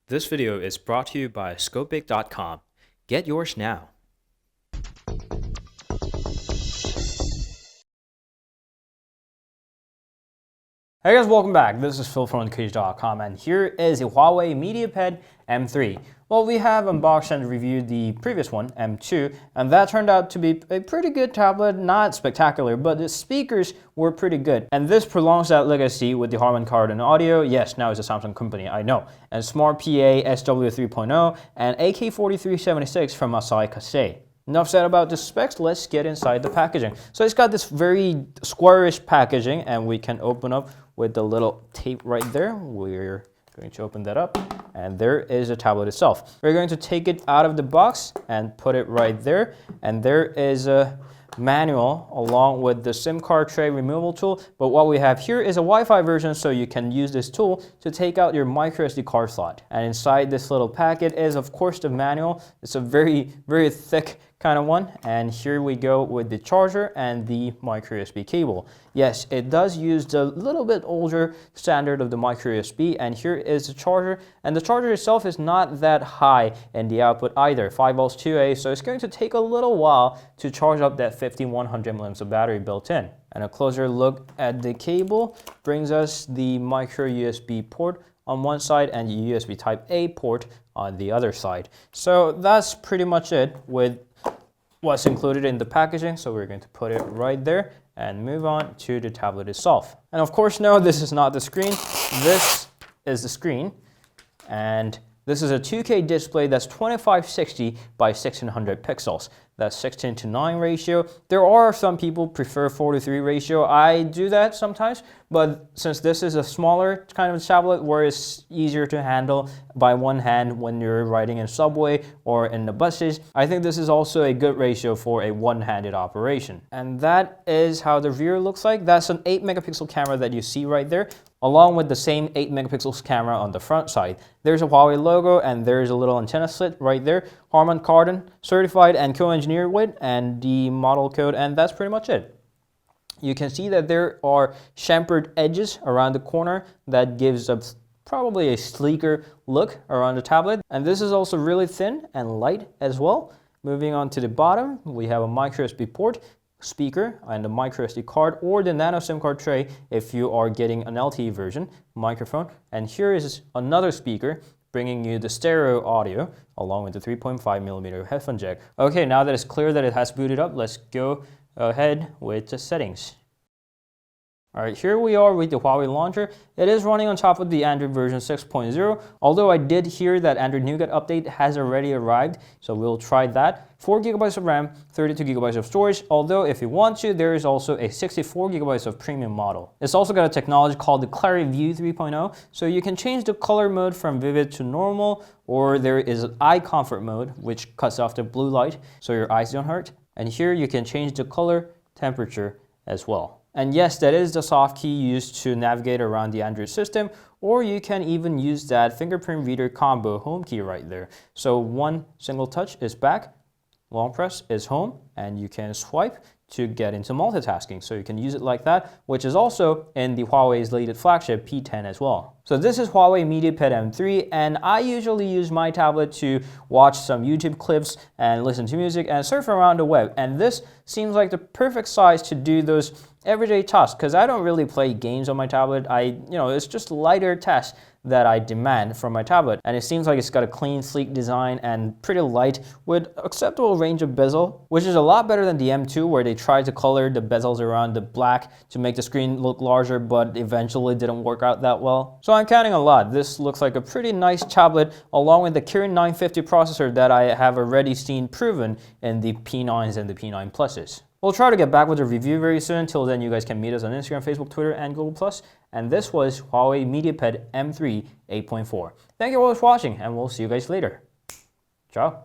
This video is brought to you by Scopic.com. Get yours now. Hey guys, welcome back. This is Phil from Untitled.com, and here is a Huawei MediaPad M3. Well, we have unboxed and reviewed the previous one, M2, and that turned out to be a pretty good tablet. Not spectacular, but the speakers were pretty good. And this prolongs that legacy with the Harman Kardon audio. Yes, now it's a Samsung company, I know. And Smart PA SW 3.0 and AK4376 from Asahi Kasei. Enough said about the specs, let's get inside the packaging. So it's got this very squarish packaging, and we can open up with the little tape right there. We're going to open that up, and there is the tablet itself. We're going to take it out of the box and put it right there, and there is a manual along with the SIM card tray removal tool. But what we have here is a Wi-Fi version, so you can use this tool to take out your micro SD card slot. And inside this little packet is, of course, the manual. It's a very thick kind of one, and here we go with the charger and the micro USB cable. Yes, it does use the little bit older standard of the micro USB, and here is the charger, and the charger itself is not that high in the output either, 5 volts 2A, so it's going to take a little while to charge up that 5100 milliamps of battery built in. And a closer look at the cable brings us the micro USB port on one side and the USB type A port on the other side. So that's pretty much it with what's included in the packaging. So we're going to put it right there and move on to the tablet itself. And of course, no, this is not the screen. This is the screen, and this is a 2K display that's 2560 by 1600 pixels. That's 16:9 ratio. There are some people prefer 4:3 ratio. I do that sometimes, but since this is a smaller kind of tablet where it's easier to handle by one hand when you're riding in subway or in the buses, I think this is also a good ratio for a one-handed operation. And that is how the rear looks like. That's an 8 megapixel camera that you see right there, along with the same 8 megapixels camera on the front side. There's a Huawei logo, and there's a little antenna slit right there. Harman Kardon certified and co-engineered with, and the model code, and that's pretty much it. You can see that there are chamfered edges around the corner that gives us probably a sleeker look around the tablet. And this is also really thin and light as well. Moving on to the bottom, we have a micro USB port, speaker, and a micro SD card, or the nano SIM card tray if you are getting an LTE version, microphone. And here is another speaker bringing you the stereo audio along with the 3.5mm headphone jack. Okay, now that it's clear that it has booted up, let's go ahead with the settings. Alright, here we are with the Huawei launcher. It is running on top of the Android version 6.0, although I did hear that Android Nougat update has already arrived, so we'll try that. 4 GB of RAM, 32 GB of storage, although if you want to, there is also a 64 GB of premium model. It's also got a technology called the Clarity View 3.0, so you can change the color mode from vivid to normal, or there is an eye comfort mode, which cuts off the blue light so your eyes don't hurt. And here you can change the color temperature as well. And yes, that is the soft key used to navigate around the Android system, or you can even use that fingerprint reader combo home key right there. So one single touch is back, long press is home, and you can swipe to get into multitasking. So you can use it like that, which is also in the Huawei's latest flagship P10 as well. So this is Huawei MediaPad M3, and I usually use my tablet to watch some YouTube clips and listen to music and surf around the web. And this seems like the perfect size to do those everyday tasks, because I don't really play games on my tablet. It's just lighter tasks that I demand from my tablet. And it seems like it's got a clean, sleek design and pretty light with acceptable range of bezel, which is a lot better than the M2, where they tried to color the bezels around the black to make the screen look larger, but eventually didn't work out that well. So I'm counting a lot. This looks like a pretty nice tablet, along with the Kirin 950 processor that I have already seen proven in the P9s and the P9 Pluses. We'll try to get back with a review very soon. Until then, you guys can meet us on Instagram, Facebook, Twitter, and Google+. And this was Huawei MediaPad M3 8.4. Thank you all for watching, and we'll see you guys later. Ciao.